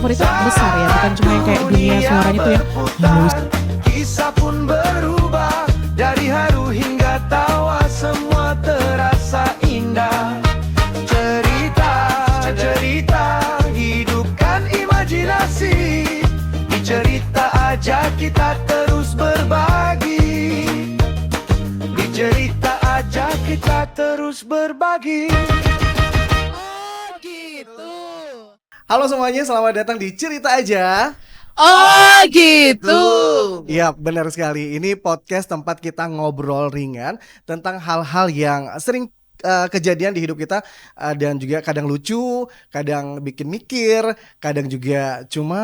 over itu besar ya, bukan cuma yang kayak dunia suaranya tuh yang halus. Kisah pun berubah, dari haru hingga tawa semua terasa indah. Cerita, hidupkan imajinasi. Di cerita aja kita terus berbagi. Di cerita aja kita terus berbagi. Halo semuanya, selamat datang di Cerita Aja. Oh gitu. Iya, benar sekali. Ini podcast tempat kita ngobrol ringan tentang hal-hal yang sering kejadian di hidup kita, dan juga kadang lucu, kadang bikin mikir, kadang juga cuma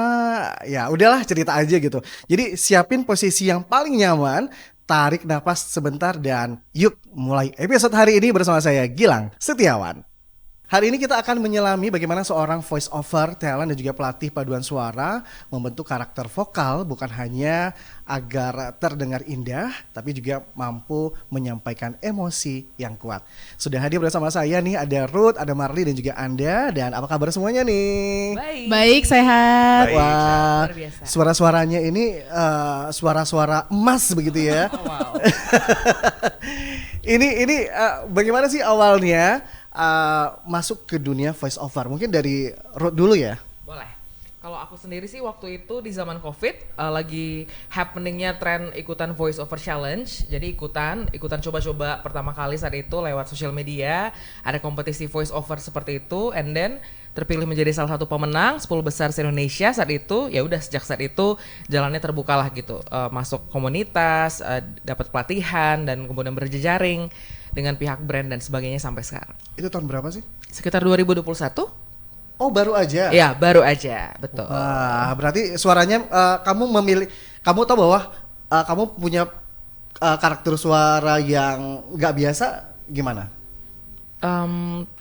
ya udahlah cerita aja gitu. Jadi siapin posisi yang paling nyaman, tarik nafas sebentar dan yuk mulai episode hari ini bersama saya Gilang Setiawan. Hari ini kita akan menyelami bagaimana seorang voice over talent dan juga pelatih paduan suara membentuk karakter vokal bukan hanya agar terdengar indah, tapi juga mampu menyampaikan emosi yang kuat. Sudah hadir bersama saya nih ada Ruth, ada Marley dan juga Anda. Dan apa kabar semuanya nih? Baik, sehat. Wah, Luar biasa. suara-suaranya ini suara-suara emas begitu ya. Wow. Ini bagaimana sih awalnya masuk ke dunia voice over? Mungkin dari Ruth dulu ya. Boleh. Kalau aku sendiri sih waktu itu di zaman COVID lagi happeningnya tren ikutan voice over challenge. Jadi ikutan coba-coba pertama kali saat itu lewat sosial media. Ada kompetisi voice over seperti itu, and then terpilih menjadi salah satu pemenang 10 besar se-Indonesia saat itu. Ya udah sejak saat itu jalannya terbukalah gitu. Masuk komunitas, dapat pelatihan dan kemudian berjejaring dengan pihak brand dan sebagainya sampai sekarang. Itu tahun berapa sih? Sekitar 2021? Oh, baru aja. Ya, baru aja, betul. Wah, berarti suaranya kamu tahu bahwa kamu punya karakter suara yang nggak biasa gimana?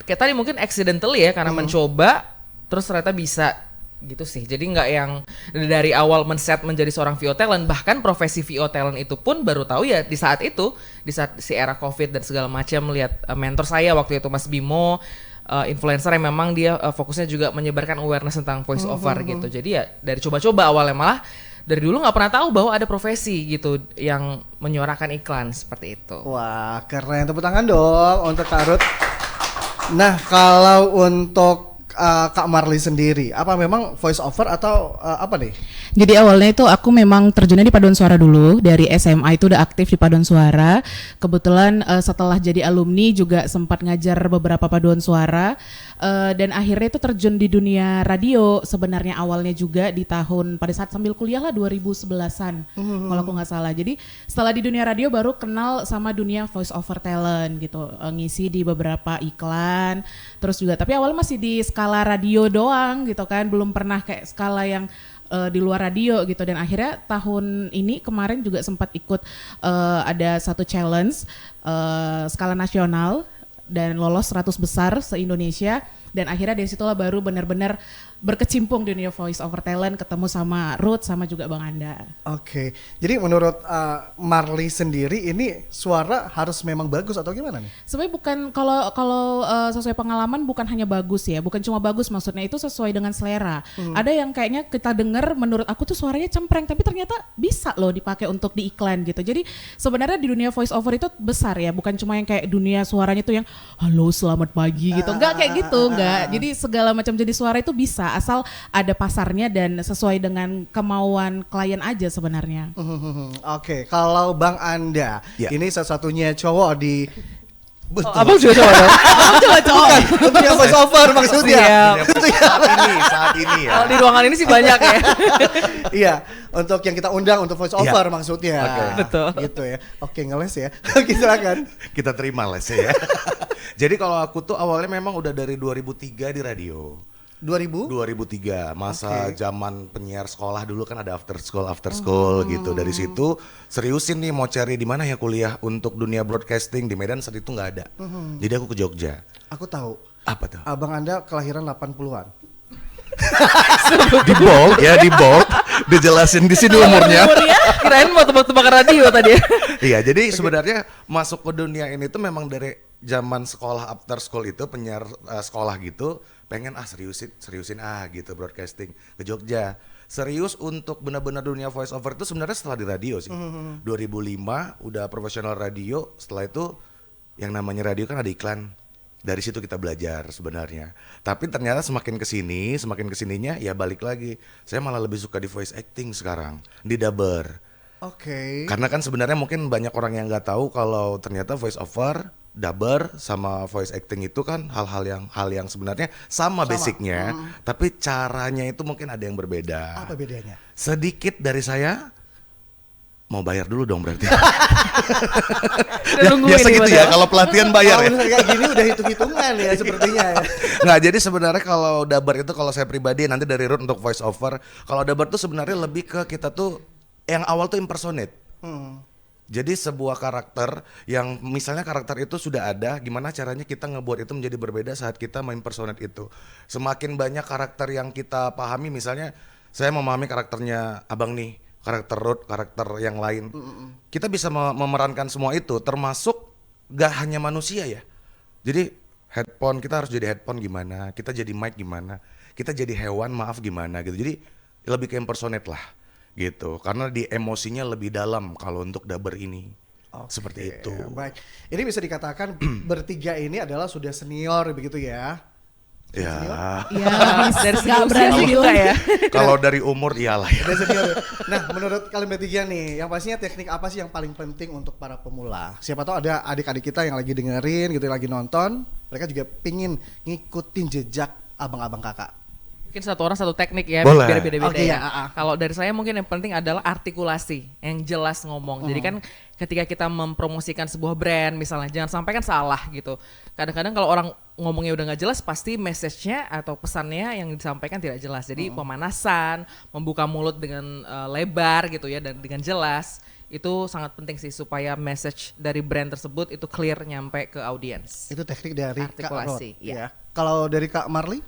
Kayak tadi mungkin accidental ya karena mencoba terus ternyata bisa gitu sih. Jadi nggak yang dari awal men-set menjadi seorang VO talent, bahkan profesi VO talent itu pun baru tahu ya di saat itu, di saat si era COVID dan segala macam, melihat mentor saya waktu itu Mas Bimo, influencer yang memang dia fokusnya juga menyebarkan awareness tentang voice over gitu. Jadi ya dari coba-coba awalnya, malah dari dulu nggak pernah tahu bahwa ada profesi gitu yang menyuarakan iklan seperti itu. Wah, keren. Tepuk tangan dong untuk Kak Ruth. Nah, kalau untuk Kak Marley sendiri, apa memang voice over atau apa nih? Jadi awalnya itu aku memang terjunnya di paduan suara dulu. Dari SMA itu udah aktif di paduan suara. Kebetulan setelah jadi alumni juga sempat ngajar beberapa paduan suara. Dan akhirnya itu terjun di dunia radio. Sebenarnya awalnya juga di tahun pada saat sambil kuliah lah 2011-an kalau aku nggak salah. Jadi setelah di dunia radio baru kenal sama dunia voice over talent gitu. Ngisi di beberapa iklan. Terus juga tapi awalnya masih di skala radio doang gitu kan. Belum pernah kayak skala yang di luar radio gitu. Dan akhirnya tahun ini kemarin juga sempat ikut ada satu challenge skala nasional dan lolos 100 besar se-Indonesia. Dan akhirnya dari situlah baru benar-benar berkecimpung di dunia voice over talent, ketemu sama Ruth sama juga Bang Anda. Oke, jadi menurut Marley sendiri ini suara harus memang bagus atau gimana nih? Sebenarnya bukan kalau sesuai pengalaman bukan hanya bagus ya, bukan cuma bagus, maksudnya itu sesuai dengan selera. Ada yang kayaknya kita dengar menurut aku tuh suaranya cempreng, tapi ternyata bisa loh dipakai untuk di iklan gitu. Jadi sebenarnya di dunia voice over itu besar ya, bukan cuma yang kayak dunia suaranya tuh yang halo selamat pagi gitu, enggak kayak gitu, enggak. Jadi segala macam jenis suara itu bisa, asal ada pasarnya dan sesuai dengan kemauan klien aja sebenarnya. Oke, kalau Bang Anda, ini satu-satunya cowok di Abang juga coba dong. Abang juga cowok. untuk yang voice over maksudnya. saat ini ya. Kalau di ruangan ini sih banyak ya. Iya, untuk yang kita undang untuk voice over maksudnya. Oke. Betul. Gitu ya. Oke, ngeles ya. Oke, silakan. Kita terima les ya. Jadi kalau aku tuh awalnya memang udah dari 2003 di radio. 2003 masa zaman penyiar sekolah dulu kan ada after school gitu. Dari situ seriusin nih mau cari di mana ya kuliah untuk dunia broadcasting. Di Medan saat itu nggak ada. Jadi aku ke Jogja. Aku tahu. Apa tuh? Abang Anda kelahiran 80-an. Di bold ya, di bold. Dijelasin di sini umurnya. Kirain mau tebak-tebakan radio tadi. Iya, jadi sebenarnya masuk ke dunia ini tuh memang dari zaman sekolah after school itu penyiar sekolah gitu pengen seriusin gitu broadcasting ke Jogja. Serius untuk benar-benar dunia voice over itu sebenarnya setelah di radio sih. 2005 udah profesional radio, setelah itu yang namanya radio kan ada iklan. Dari situ kita belajar sebenarnya. Tapi ternyata semakin kesininya ya balik lagi. Saya malah lebih suka di voice acting sekarang, di dubber. Oke. Karena kan sebenarnya mungkin banyak orang yang nggak tahu kalau ternyata voice over, dubber sama voice acting itu kan hal yang sebenarnya sama. Basicnya, tapi caranya itu mungkin ada yang berbeda. Apa bedanya? Sedikit dari saya mau bayar dulu dong berarti. Nungguin Biasa nih, gitu padahal. ya kalau pelatihan bayar Kalau ya. misalnya kayak gini udah hitung-hitungan ya sepertinya ya. Nggak, jadi sebenarnya kalau dubber itu kalau saya pribadi nanti dari Ruth untuk voice over. Kalau dubber tuh sebenarnya lebih ke kita tuh yang awal tuh impersonate. Jadi sebuah karakter yang misalnya karakter itu sudah ada, gimana caranya kita ngebuat itu menjadi berbeda saat kita impersonate itu. Semakin banyak karakter yang kita pahami, misalnya saya memahami karakternya Abang nih, karakter Ruth, karakter yang lain. Kita bisa memerankan semua itu, termasuk gak hanya manusia ya. Jadi headphone, kita harus jadi headphone gimana, kita jadi mic gimana, kita jadi hewan maaf gimana gitu. Jadi lebih ke impersonate lah gitu, karena di emosinya lebih dalam kalau untuk dubber ini. Seperti itu. Baik. Ini bisa dikatakan bertiga ini adalah sudah senior begitu ya. Ya, Dari nggak segi berani usia bilang juga ya. Kalau dari umur iyalah ya. Udah senior. Nah, menurut kalian bertiga nih, yang pastinya teknik apa sih yang paling penting untuk para pemula? Siapa tahu ada adik-adik kita yang lagi dengerin gitu, lagi nonton, mereka juga pingin ngikutin jejak abang-abang kakak. Mungkin satu orang satu teknik ya, Boleh. biar beda-beda Oke, ya. ya. Kalau dari saya mungkin yang penting adalah artikulasi, yang jelas ngomong. Jadi kan ketika kita mempromosikan sebuah brand misalnya, jangan sampai kan salah gitu. Kadang-kadang kalau orang ngomongnya udah nggak jelas, pasti message-nya atau pesannya yang disampaikan tidak jelas. Jadi pemanasan, membuka mulut dengan lebar gitu ya, dan dengan jelas. Itu sangat penting sih supaya message dari brand tersebut itu clear nyampe ke audiens. Itu teknik dari Artikulasi, Kak Rod, ya. Kalau dari Kak Marley?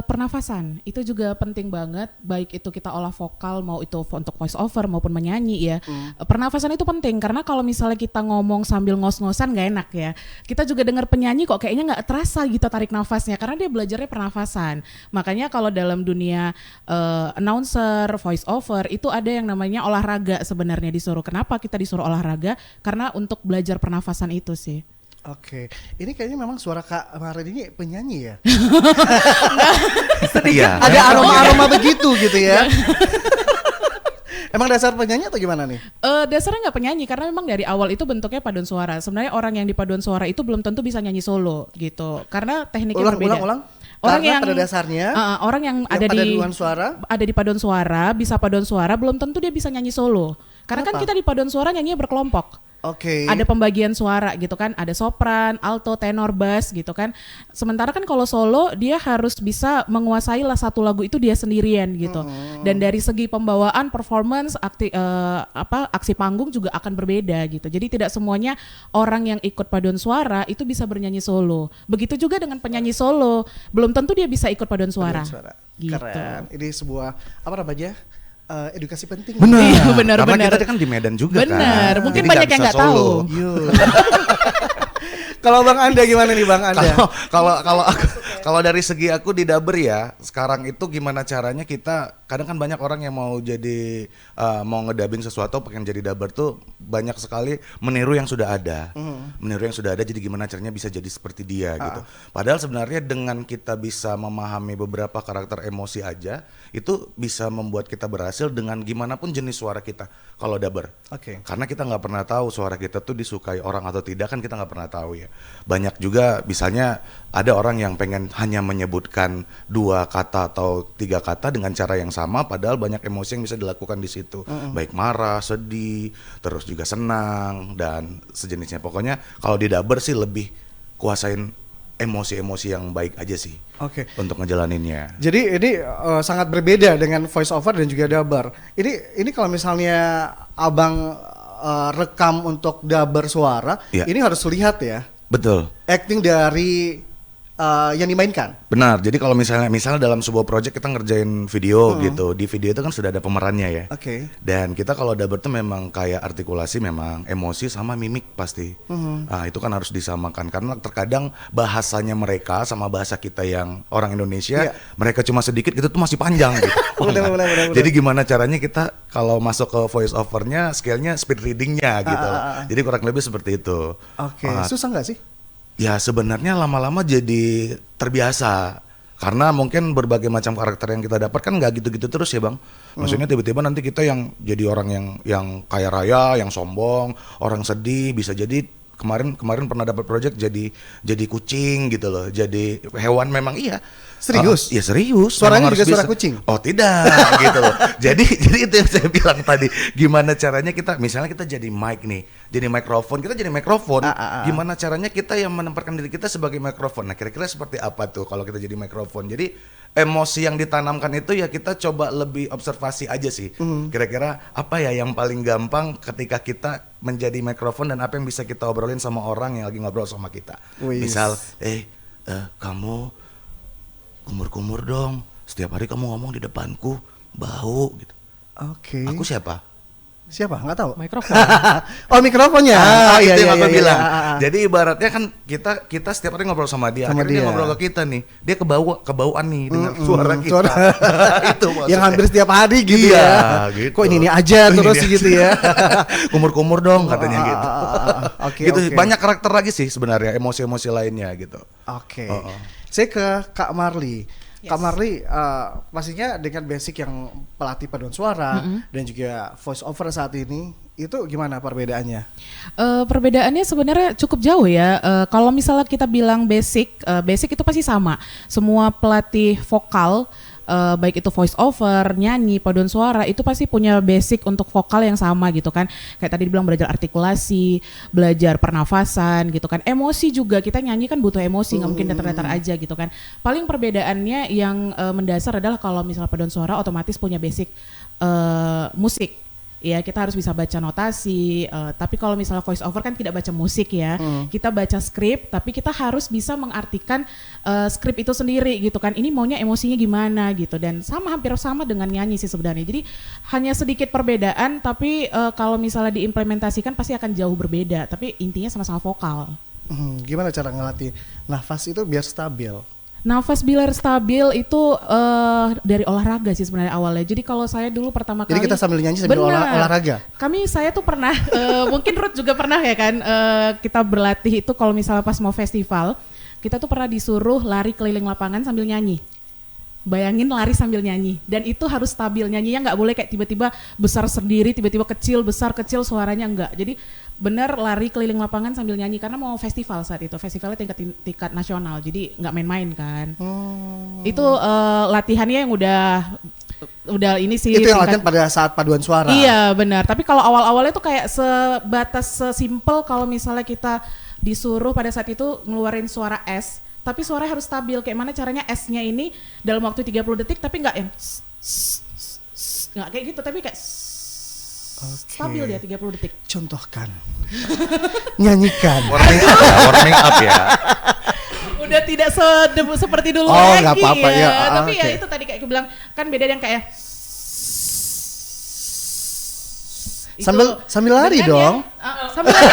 Pernafasan itu juga penting banget, baik itu kita olah vokal mau itu untuk voice over maupun menyanyi ya. Pernafasan itu penting karena kalau misalnya kita ngomong sambil ngos-ngosan nggak enak ya. Kita juga dengar penyanyi kok kayaknya nggak terasa gitu tarik nafasnya karena dia belajarnya pernafasan. Makanya kalau dalam dunia announcer, voice over itu ada yang namanya olahraga sebenarnya disuruh. Kenapa kita disuruh olahraga? Karena untuk belajar pernafasan itu sih. Oke, ini kayaknya memang suara Kak Marley ini penyanyi ya. Iya. Ada aroma-aroma begitu gitu ya. Emang dasar penyanyi atau gimana nih? Dasarnya nggak penyanyi karena memang dari awal itu bentuknya paduan suara. Sebenarnya orang yang di paduan suara itu belum tentu bisa nyanyi solo gitu. Karena tekniknya berbeda. Ulang. Orang Karena yang pada dasarnya orang yang ada di paduan suara, ada di paduan suara, bisa paduan suara belum tentu dia bisa nyanyi solo. Karena kan Kenapa? kita di paduan suara nyanyinya berkelompok. oke. Ada pembagian suara gitu kan, ada sopran, alto, tenor, bass gitu kan. Sementara kan kalau solo dia harus bisa menguasai lah satu lagu itu dia sendirian gitu. Dan dari segi pembawaan, performance, aksi panggung juga akan berbeda gitu. Jadi tidak semuanya orang yang ikut paduan suara itu bisa bernyanyi solo. Begitu juga dengan penyanyi solo, belum tentu dia bisa ikut paduan suara. Gitu. Keren. Ini sebuah apa namanya? Edukasi penting. Iya, benar, Karena benar. kita kan di Medan juga kan. Benar, mungkin Jadi banyak nggak yang bisa nggak tahu. solo. Yuk. Kalau Bang Anda gimana nih Bang Anda? Kalau dari segi aku di dubber ya, sekarang itu gimana caranya kita, kadang kan banyak orang yang mau jadi mau ngedubbing sesuatu pengen jadi dubber tuh banyak sekali meniru yang sudah ada. Meniru yang sudah ada, jadi gimana caranya bisa jadi seperti dia gitu. Padahal sebenarnya dengan kita bisa memahami beberapa karakter emosi aja, itu bisa membuat kita berhasil dengan gimana pun jenis suara kita kalau dubber. Oke. Karena kita nggak pernah tahu suara kita tuh disukai orang atau tidak, kan kita nggak pernah tahu ya. Banyak juga misalnya ada orang yang pengen hanya menyebutkan 2 kata atau 3 kata dengan cara yang sama, padahal banyak emosi yang bisa dilakukan di situ. Baik marah, sedih, terus juga senang dan sejenisnya. Pokoknya kalau di dubber sih lebih kuasain emosi-emosi yang baik aja sih. Oke. Untuk ngejalaninnya. Jadi ini sangat berbeda dengan voice over dan juga dubber. Ini kalau misalnya Abang rekam untuk dubber suara, Iya. ini harus lihat ya. Betul. Acting dari yang dimainkan. Benar. Jadi kalau misalnya dalam sebuah project kita ngerjain video gitu, di video itu kan sudah ada pemerannya ya. Oke. Dan kita kalau dubber tuh memang kayak artikulasi, memang emosi sama mimik pasti. Nah, itu kan harus disamakan karena terkadang bahasanya mereka sama bahasa kita yang orang Indonesia, mereka cuma sedikit gitu tuh masih panjang gitu. Benar. Jadi gimana caranya kita kalau masuk ke voice overnya, scale-nya speed readingnya gitu. Jadi kurang lebih seperti itu. Oke. Susah nggak sih? Ya sebenarnya lama-lama jadi terbiasa karena mungkin berbagai macam karakter yang kita dapat kan nggak gitu-gitu terus ya bang. Maksudnya tiba-tiba nanti kita yang jadi orang yang kaya raya, yang sombong, orang sedih, bisa jadi kemarin pernah dapat project jadi kucing gitu loh, jadi hewan memang iya. Serius? Ya serius. Suaranya Memang juga harus suara bisa. kucing? Oh tidak gitu loh. Jadi itu yang saya bilang tadi. Gimana caranya kita, misalnya kita jadi mic nih, jadi mikrofon, kita jadi mikrofon. Gimana caranya kita yang menempatkan diri kita sebagai mikrofon. Nah kira-kira seperti apa tuh kalau kita jadi mikrofon. Jadi emosi yang ditanamkan itu ya kita coba lebih observasi aja sih. Kira-kira apa ya yang paling gampang ketika kita menjadi mikrofon dan apa yang bisa kita obrolin sama orang yang lagi ngobrol sama kita. Misal, kamu kumur-kumur dong, setiap hari kamu ngomong di depanku bau gitu. Oke. Aku siapa? Siapa? Nggak tahu. Mikrofon. Oh mikrofonnya. Itu iya, yang aku iya, bilang. iya. Jadi ibaratnya kan kita setiap hari ngobrol sama dia. Akhirnya dia ngobrol ke kita nih. Dia kebauan nih dengan suara kita. Itu maksudnya. Yang hampir setiap hari gitu Iya, ya. gitu. Kok ini aja terus gitu ya. Kumur-kumur dong katanya gitu. Oke, Gitu oke. banyak karakter lagi sih sebenarnya, emosi-emosi lainnya gitu. Oke. Saya ke Kak Marli. Kak Marli, pastinya dengan basic yang pelatih paduan suara dan juga voice over saat ini, itu gimana perbedaannya? Perbedaannya sebenarnya cukup jauh ya. Kalau misalnya kita bilang basic itu pasti sama. Semua pelatih vokal, baik itu voice over, nyanyi, paduan suara, itu pasti punya basic untuk vokal yang sama gitu kan. Kayak tadi dibilang belajar artikulasi, belajar pernafasan gitu kan. Emosi juga, kita nyanyi kan butuh emosi, nggak mungkin datar-datar aja gitu kan. Paling perbedaannya yang mendasar adalah kalau misalnya paduan suara otomatis punya basic musik. Ya kita harus bisa baca notasi, tapi kalau misalnya voice over kan tidak baca musik ya, kita baca skrip, tapi kita harus bisa mengartikan skrip itu sendiri gitu kan, ini maunya emosinya gimana gitu, dan hampir sama dengan nyanyi sih sebenarnya. Jadi hanya sedikit perbedaan, tapi kalau misalnya diimplementasikan pasti akan jauh berbeda, tapi intinya sama-sama vokal. Gimana cara ngelatih nafas itu biar stabil? Nafas biar stabil itu dari olahraga sih sebenarnya awalnya. Jadi kalau saya dulu pertama kali, Jadi kita sambil nyanyi sambil olahraga? Saya tuh pernah, mungkin Ruth juga pernah ya kan, kita berlatih itu kalau misalnya pas mau festival, kita tuh pernah disuruh lari keliling lapangan sambil nyanyi. Bayangin lari sambil nyanyi, dan itu harus stabil, nyanyinya nggak boleh kayak tiba-tiba besar sendiri, tiba-tiba kecil, besar kecil, suaranya enggak. Jadi benar lari keliling lapangan sambil nyanyi karena mau festival saat itu, festivalnya tingkat nasional, jadi nggak main-main kan. Itu latihannya yang udah ini sih. Itu yang latihan pada saat paduan suara. Iya benar, tapi kalau awal-awalnya tuh kayak sebatas sesimpel kalau misalnya kita disuruh pada saat itu ngeluarin suara S, tapi suaranya harus stabil. Kayak mana caranya S-nya ini dalam waktu 30 detik tapi nggak yang nggak kayak gitu, tapi kayak stabil dia 30 detik. Contohkan. Nyanyikan. Warming up ya. Udah tidak seperti dulu Oh, lagi nggak apa-apa, ya. Tapi ya Oke. itu tadi kayak aku bilang kan beda yang kayak Sambil lari dong. Sambil lari.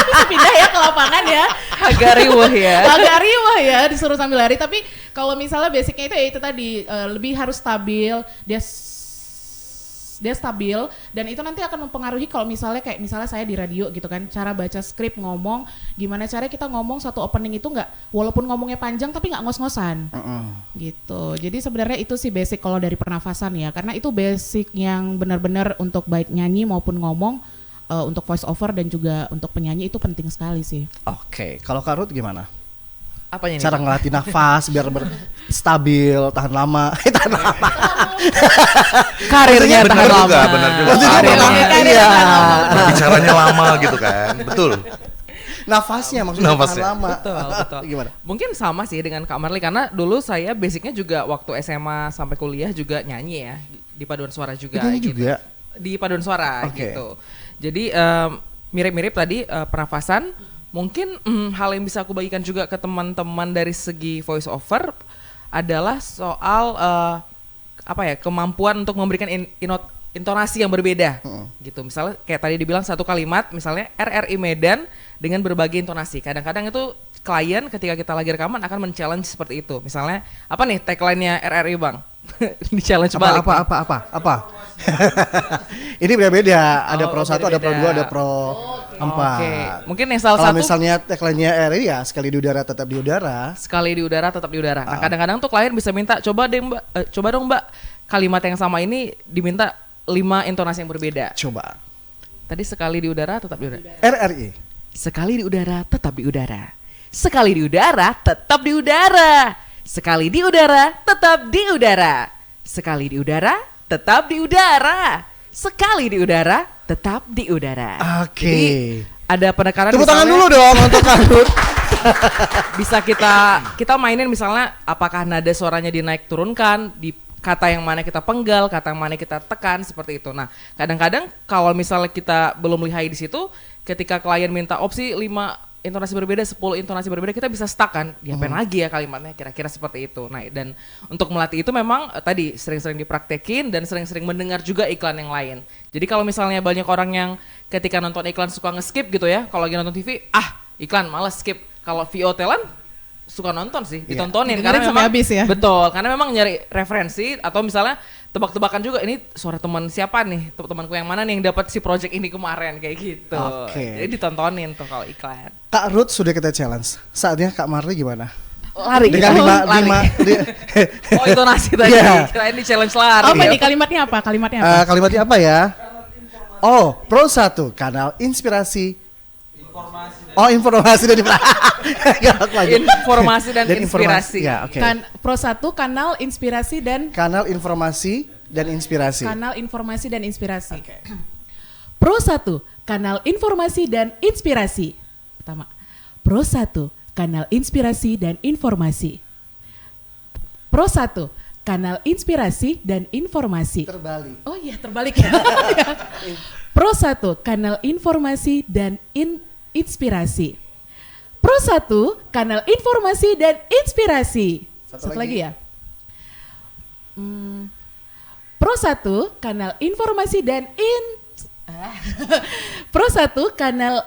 Bisa pindah ya ke lapangan ya. Agak riuh ya. Agak riuh ya disuruh sambil lari, tapi kalau misalnya basicnya itu ya itu tadi lebih harus stabil, dia stabil, dan itu nanti akan mempengaruhi kalau misalnya kayak misalnya saya di radio gitu kan, cara baca skrip ngomong, gimana caranya kita ngomong satu opening itu nggak, walaupun ngomongnya panjang tapi nggak ngos-ngosan gitu. Jadi sebenarnya itu sih basic kalau dari pernafasan ya, karena itu basic yang benar-benar untuk baik nyanyi maupun ngomong, untuk voice over dan juga untuk penyanyi itu penting sekali sih. Oke, kalau Kak Ruth gimana? Apanya nih? Cara ngelatih nafas biar stabil, tahan lama. Tahan lama. Karirnya tahan lama. Benar juga. Iya. Bicaranya lama gitu kan. Betul. Nafasnya maksudnya Nafasnya. tahan lama. Betul. Gimana? Mungkin sama sih dengan Kak Marli, karena dulu saya basicnya juga waktu SMA sampai kuliah juga nyanyi ya, di paduan suara juga. Nyanyi gitu. juga? Di paduan suara Oke. gitu. Jadi mirip-mirip tadi pernafasan, Mungkin hal yang bisa aku bagikan juga ke teman-teman dari segi voice over adalah soal kemampuan untuk memberikan intonasi yang berbeda gitu. Misalnya kayak tadi dibilang satu kalimat misalnya RRI Medan dengan berbagai intonasi. Kadang-kadang itu klien ketika kita lagi rekaman akan men-challenge seperti itu. Misalnya apa nih tagline-nya RRI Bang? Di-challenge balik. Apa? Ini beda-beda. Ada Pro 1, ada Pro 2, ada Pro 4. Oke. Mungkin yang salah Kalau satu misalnya tagline-nya RRI ya sekali di udara tetap di udara. sekali di udara tetap di udara. Nah, kadang-kadang tuh klien bisa minta coba dong Mbak kalimat yang sama ini diminta 5 intonasi yang berbeda. Coba. Tadi sekali di udara tetap di udara. RRI. Sekali di udara tetap di udara. Sekali di udara tetap di udara. Sekali di udara tetap di udara. Sekali di udara tetap di udara. Sekali di udara tetap di udara. Oke. Jadi ada penekanan. Tepuk tangan misalnya- dulu dong untuk Kanut. Bisa kita mainin misalnya apakah nada suaranya dinaik turunkan, di kata yang mana kita penggal, kata yang mana kita tekan seperti itu. Nah, kadang-kadang kalau misalnya kita belum lihai di situ, ketika klien minta opsi 5 intonasi berbeda, 10 intonasi berbeda, kita bisa stuck kan, diapain lagi ya kalimatnya, kira-kira seperti itu. Nah, dan untuk melatih itu memang tadi sering-sering dipraktekin dan sering-sering mendengar juga iklan yang lain. Jadi kalau misalnya banyak orang yang ketika nonton iklan suka nge-skip gitu ya, kalau lagi nonton TV, iklan malas skip. Kalau VO talent suka nonton sih, ditontonin karena Dengerin sampai memang habis ya. betul, karena memang nyari referensi atau misalnya tebak-tebakan juga ini suara teman siapa nih, temanku yang mana nih yang dapat si project ini kemarin kayak gitu. Oke. Jadi ditontonin tuh kalau iklan. Kak Ruth sudah kita challenge. Saatnya Kak Marley gimana? Lari. Dengan lima Oh itu nasi tadi. Iya. Kirain di challenge lari. Apa ya. nih kalimatnya apa? Kalimatnya apa? kalimatnya apa ya? Oh, Pro 1 kanal inspirasi. Informasi dan Informasi dan inspirasi. Ya, oke. Pro 1 kanal inspirasi dan Kanal informasi dan inspirasi. kanal informasi dan inspirasi. Pro 1 kanal informasi dan inspirasi. Pertama. Pro 1 kanal inspirasi dan informasi. Pro 1 kanal inspirasi dan informasi. Terbalik. Oh iya terbalik ya. Pro 1 kanal informasi dan inspirasi. Pro 1 kanal informasi dan inspirasi. Satu lagi ya. Pro 1 kanal informasi dan Pro 1 kanal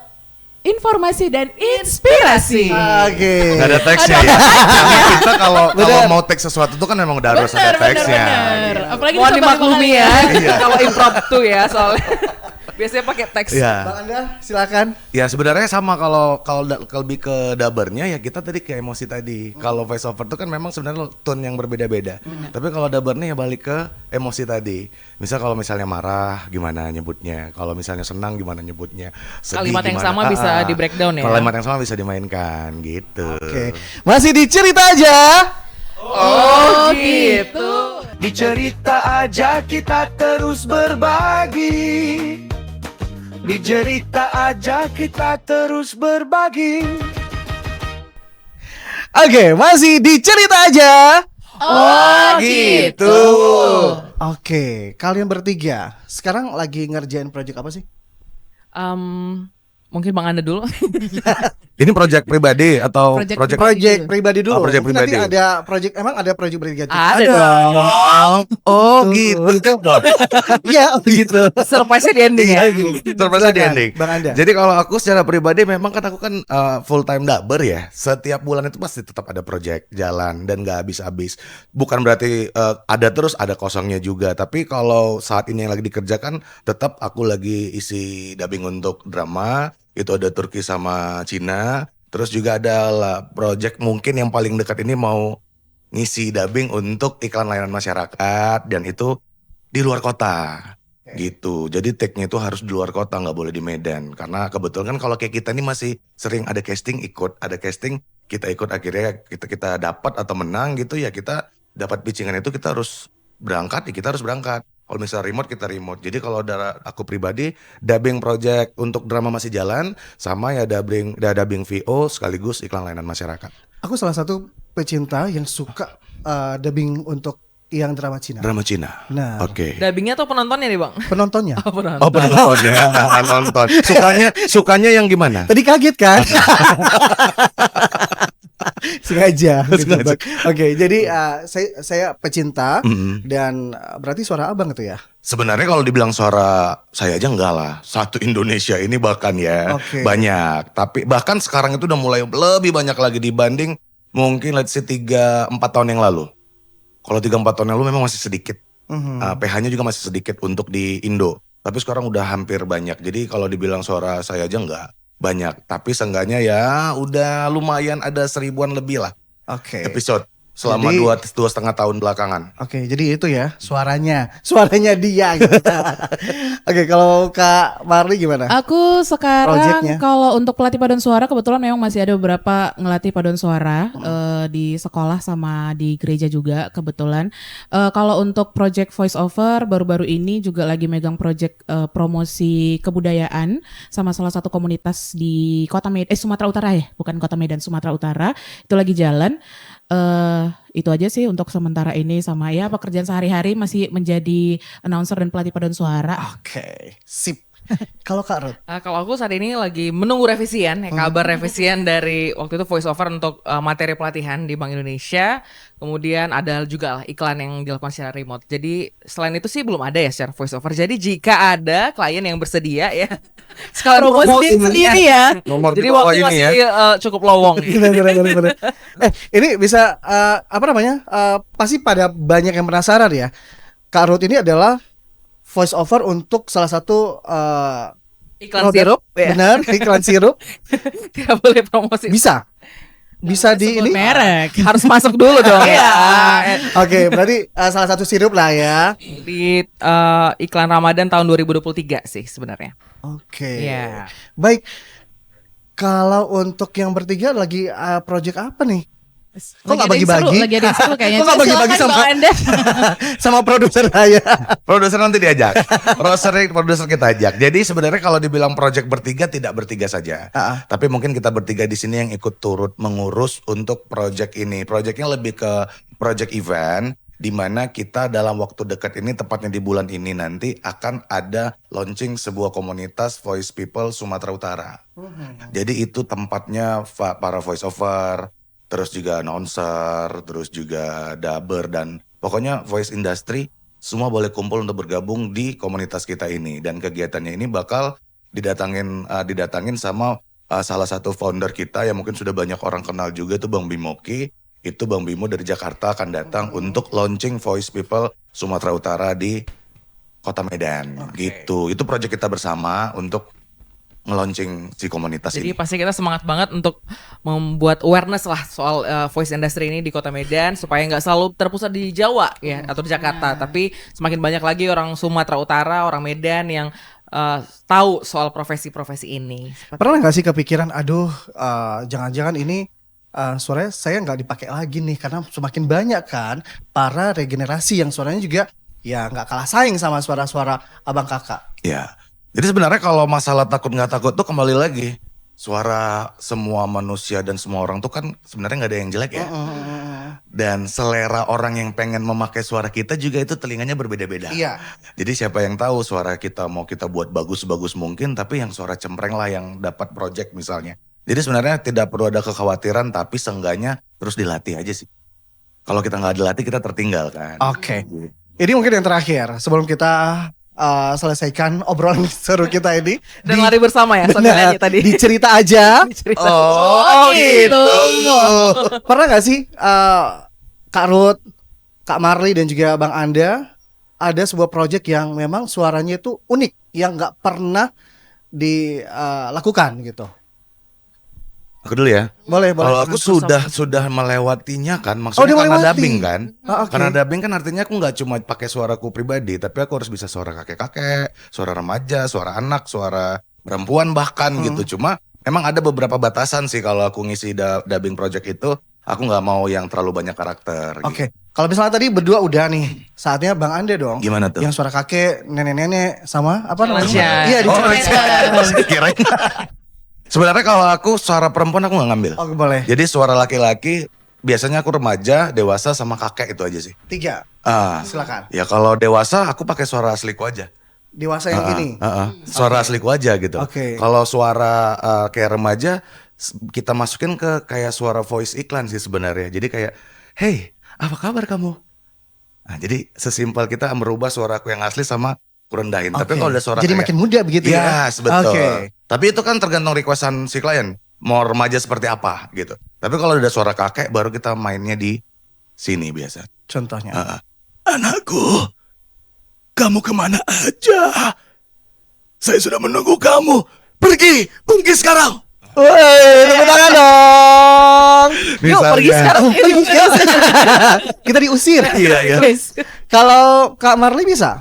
informasi dan inspirasi. Oke. Nggak ada teksnya ya. Karena kita kalau mau teks sesuatu tuh kan memang udah harus ada teksnya. Bener. gitu. Apalagi Mohon dicoba dimaklumi kali ya. Kalau impromptu ya soalnya. Biasanya pakai teks. Iya. Bang Anda silakan. Ya sebenarnya sama kalau lebih ke dabernya ya kita tadi kayak emosi tadi. Kalau voice over tuh kan memang sebenarnya tone yang berbeda-beda. Tapi kalau dabernya ya balik ke emosi tadi. Misal kalau misalnya marah gimana nyebutnya, kalau misalnya senang gimana nyebutnya, sedih Kalimat yang gimana. sama bisa di breakdown ya. Kalimat yang sama bisa dimainkan gitu. Oke. Masih di cerita aja. Oh gitu. Di cerita aja kita terus berbagi. Di cerita aja kita terus berbagi. Oke, masih di cerita aja. Oh gitu. Oke, kalian bertiga sekarang lagi ngerjain project apa sih? Mungkin Bang Anda dulu. Ini project pribadi atau Project Project pribadi dulu. Oh, project Mungkin nanti pribadi. ada project, emang ada project berganti. Ada dong. Oh gitu. Iya, gitu. Surprise-nya di ending ya. Terus di ending. Bang Anda. Jadi kalau aku secara pribadi memang kan aku kan full time daber ya. Setiap bulan itu pasti tetap ada project jalan dan gak habis-habis. Bukan berarti ada terus ada kosongnya juga. Tapi kalau saat ini yang lagi dikerjakan tetap aku lagi isi dubbing untuk drama. Itu ada Turki sama Cina. Terus juga ada project mungkin yang paling dekat ini mau ngisi dubbing untuk iklan layanan masyarakat dan itu di luar kota. Gitu, jadi take-nya itu harus di luar kota, nggak boleh di Medan. Karena kebetulan kan kalau kayak kita ini masih sering ada casting ada casting kita ikut akhirnya kita dapat atau menang gitu ya kita dapat pitchingan itu kita harus berangkat ya kita harus berangkat. Kalau misalnya remote kita remote. Jadi kalau aku pribadi dubbing project untuk drama masih jalan sama ya dubbing VO sekaligus iklan layanan masyarakat. Aku salah satu pecinta yang suka dubbing untuk yang drama Cina. Drama Cina. Nah. Oke. Dubbingnya atau penontonnya nih bang? Penontonnya. Oh, penonton. Oh penonton ya, nonton. Sukanya yang gimana? Tadi kaget kan? Sengaja. Gitu. Oke, jadi saya pecinta dan berarti suara abang itu ya? Sebenarnya kalau dibilang suara saya aja enggak lah. Satu Indonesia ini bahkan ya banyak. Tapi bahkan sekarang itu udah mulai lebih banyak lagi dibanding mungkin let's say 3-4 tahun yang lalu. Kalau 3-4 tahun yang lalu memang masih sedikit. PH-nya juga masih sedikit untuk di Indo. Tapi sekarang udah hampir banyak. Jadi kalau dibilang suara saya aja enggak banyak. Tapi seenggaknya ya udah lumayan ada 1000-an lebih lah episode. Selama 2,5 tahun belakangan. Oke, jadi itu ya suaranya dia gitu. Oke, kalau Kak Marli gimana? Aku sekarang Projectnya. kalau untuk pelatih paduan suara kebetulan memang masih ada beberapa ngelatih paduan suara di sekolah sama di gereja juga kebetulan. Kalau untuk project voice over baru-baru ini juga lagi megang project promosi kebudayaan sama salah satu komunitas di Sumatera Utara ya, bukan Kota Medan, Sumatera Utara. Itu lagi jalan. Itu aja sih untuk sementara ini sama ya pekerjaan sehari-hari masih menjadi announcer dan pelatih paduan suara. Oke, sip. Kalau Kak Ruth? Kalau aku saat ini lagi menunggu revisian, kabar revisian dari waktu itu voice over untuk materi pelatihan di Bank Indonesia. Kemudian ada juga lah iklan yang dilakukan secara remote. Jadi selain itu sih belum ada ya secara voice over. Jadi jika ada klien yang bersedia ya, sekalian Promosi sendiri ya. Nomor Jadi di bawah waktu ini masih ya. cukup lowong. Bener. Ini bisa pasti pada banyak yang penasaran ya. Kak Ruth ini adalah voice over untuk salah satu Iklan sirup, ya. Benar, iklan sirup. Tidak boleh promosi. Bisa di ini. Merek. Harus masuk dulu dong ya. Oke, berarti salah satu sirup lah ya. Di iklan Ramadan tahun 2023 sih sebenarnya. Oke. Iya. Baik. Kalau untuk yang bertiga lagi project apa nih? Kok nggak bagi-bagi? Lagi ada yang seru kayaknya. Kok nggak bagi-bagi Silakan, sama Bang Anda. sama produser saya? Produser nanti diajak. Produser kita ajak. Jadi sebenarnya kalau dibilang project bertiga tidak bertiga saja. Tapi mungkin kita bertiga di sini yang ikut turut mengurus untuk project ini. Projectnya lebih ke project event di mana kita dalam waktu dekat ini tepatnya di bulan ini nanti akan ada launching sebuah komunitas Voice People Sumatera Utara. Jadi itu tempatnya para voice over, terus juga announcer, terus juga dubber dan pokoknya voice industry semua boleh kumpul untuk bergabung di komunitas kita ini. Dan kegiatannya ini bakal didatangin sama salah satu founder kita yang mungkin sudah banyak orang kenal juga itu Bang Bimoki. Itu Bang Bimo dari Jakarta akan datang untuk launching Voice People Sumatera Utara di Kota Medan gitu. Itu proyek kita bersama untuk nge-launching si komunitas Jadi ini. pasti kita semangat banget untuk membuat awareness lah soal voice industry ini di Kota Medan supaya nggak selalu terpusat di Jawa ya atau di Jakarta, tapi semakin banyak lagi orang Sumatera Utara, orang Medan yang tahu soal profesi-profesi ini. Pernah nggak sih kepikiran, aduh jangan-jangan ini suaranya saya nggak dipakai lagi nih karena semakin banyak kan para regenerasi yang suaranya juga ya nggak kalah saing sama suara-suara abang kakak. Ya. Jadi sebenarnya kalau masalah takut nggak takut tuh kembali lagi suara semua manusia dan semua orang tuh kan sebenarnya nggak ada yang jelek ya. Dan selera orang yang pengen memakai suara kita juga itu telinganya berbeda-beda. Iya. Jadi siapa yang tahu suara kita mau kita buat bagus-bagus mungkin, tapi yang suara cempreng lah yang dapat project misalnya. Jadi sebenarnya tidak perlu ada kekhawatiran, tapi seenggaknya terus dilatih aja sih. Kalau kita nggak dilatih kita tertinggal kan. Oke. Ini mungkin yang terakhir sebelum kita selesaikan obrolan seru kita ini. Dan lari bersama ya sambil Benar, nyanyi tadi. dicerita aja. Oh gitu. Pernah gak sih Kak Ruth, Kak Marli dan juga Bang Anda ada sebuah project yang memang suaranya itu unik yang gak pernah dilakukan gitu? Aku dulu ya. Boleh. Kalau aku sudah melewatinya kan, Oh, maksudnya dia karena melewati. dubbing kan. Oke. Karena dubbing kan artinya aku nggak cuma pakai suaraku pribadi, tapi aku harus bisa suara kakek-kakek, suara remaja, suara anak, suara perempuan bahkan gitu. Cuma emang ada beberapa batasan sih kalau aku ngisi dubbing project itu, aku nggak mau yang terlalu banyak karakter. Oke. Kalau misalnya tadi berdua udah nih, saatnya Bang Anda dong. Gimana tuh? Yang suara kakek, nenek-nenek sama apa namanya? Challenge-nya. Iya, Oh, di kirain. Sebenarnya kalau aku suara perempuan aku nggak ngambil. Oke, boleh. Jadi suara laki-laki biasanya aku remaja, dewasa sama kakek itu aja sih. 3. Silakan. Ya kalau dewasa aku pakai suara asliku aja. Dewasa yang ini. Suara asliku aja gitu. Oke. Kalau suara kayak remaja kita masukin ke kayak suara voice iklan sih sebenarnya. Jadi kayak, hey, apa kabar kamu? Nah, jadi sesimpel kita merubah suaraku yang asli sama kurendahin. Tapi kalau ada suara jadi kayak, makin muda begitu ya? ya, betul. Oke. Tapi itu kan tergantung requestan si klien. Mau remaja seperti apa gitu. Tapi kalau ada suara kakek baru kita mainnya di sini biasa. Contohnya. Anakku, kamu kemana aja? Saya sudah menunggu kamu. Pergi sekarang. Woi, tepuk tangan dong. Yuk pergi sekarang. Kita diusir. Iya. Kalau Kak Marley bisa?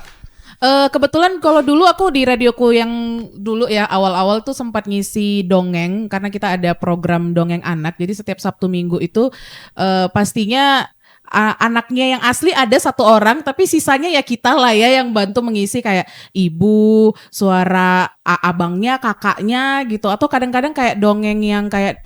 Kebetulan kalau dulu aku di radioku yang dulu ya awal-awal tuh sempat ngisi dongeng karena kita ada program dongeng anak. Jadi setiap Sabtu Minggu itu pastinya anaknya yang asli ada 1 orang, tapi sisanya ya kita lah ya yang bantu mengisi kayak ibu, suara abangnya, kakaknya gitu, atau kadang-kadang kayak dongeng yang kayak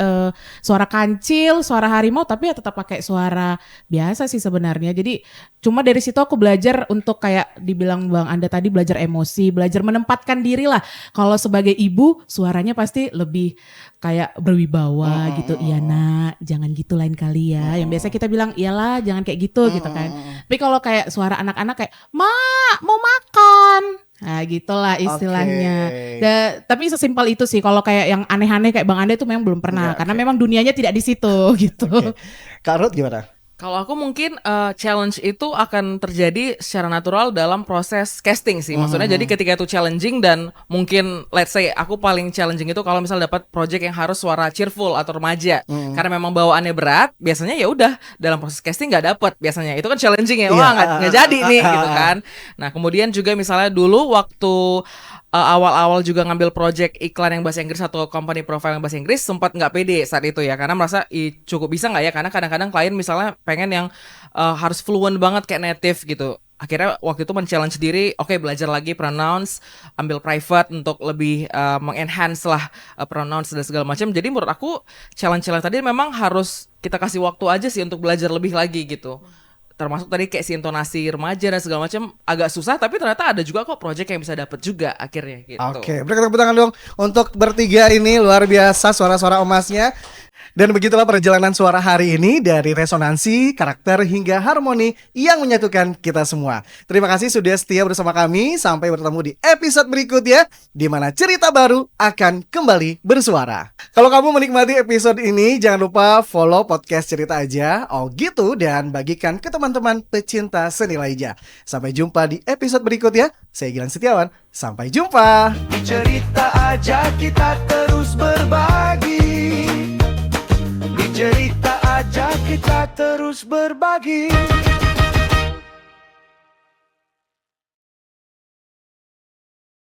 suara kancil, suara harimau, tapi ya tetap pakai suara biasa sih sebenarnya. Jadi cuma dari situ aku belajar untuk kayak dibilang Bang Anda tadi, belajar emosi, belajar menempatkan diri lah. Kalau sebagai ibu suaranya pasti lebih kayak berwibawa gitu. Iya nak, jangan gitu lain kali ya. Yang biasa kita bilang iyalah jangan kayak gitu gitu kan. Tapi kalau kayak suara anak-anak kayak "Mak, mau makan." Nah gitulah istilahnya. Tapi sesimpel itu sih. Kalau kayak yang aneh-aneh kayak Bang Anda itu memang belum pernah. Karena memang dunianya tidak di situ gitu. Kak Ruth gimana? Kalau aku mungkin challenge itu akan terjadi secara natural dalam proses casting sih. Maksudnya jadi ketika itu challenging dan mungkin let's say aku paling challenging itu kalau misal dapat project yang harus suara cheerful atau remaja. Karena memang bawaannya berat, biasanya ya udah dalam proses casting nggak dapet biasanya. Itu kan challenging ya. Wah nggak jadi nih gitu kan. Nah kemudian juga misalnya dulu waktu awal-awal juga ngambil project iklan yang bahasa Inggris atau company profile yang bahasa Inggris sempat nggak pede saat itu ya karena merasa cukup bisa nggak ya, karena kadang-kadang klien misalnya pengen yang harus fluent banget kayak native gitu. Akhirnya waktu itu men-challenge diri, oke, belajar lagi pronounce, ambil private untuk lebih mengenhance lah pronounce dan segala macam. Jadi menurut aku challenge-challenge tadi memang harus kita kasih waktu aja sih untuk belajar lebih lagi gitu. Termasuk tadi kayak si intonasi remaja dan segala macam agak susah, tapi ternyata ada juga kok project yang bisa dapat juga akhirnya gitu. Oke, berikan tepuk tangan dong untuk bertiga ini, luar biasa suara-suara emasnya. Dan begitulah perjalanan suara hari ini dari resonansi, karakter hingga harmoni yang menyatukan kita semua. Terima kasih sudah setia bersama kami. Sampai bertemu di episode berikutnya di mana cerita baru akan kembali bersuara. Kalau kamu menikmati episode ini, jangan lupa follow podcast Cerita Aja, oh gitu, dan bagikan ke teman-teman pecinta seni lainnya. Sampai jumpa di episode berikutnya. Saya Gilang Setiawan. Sampai jumpa. Cerita aja kita terus berbagi. Cerita aja kita terus berbagi.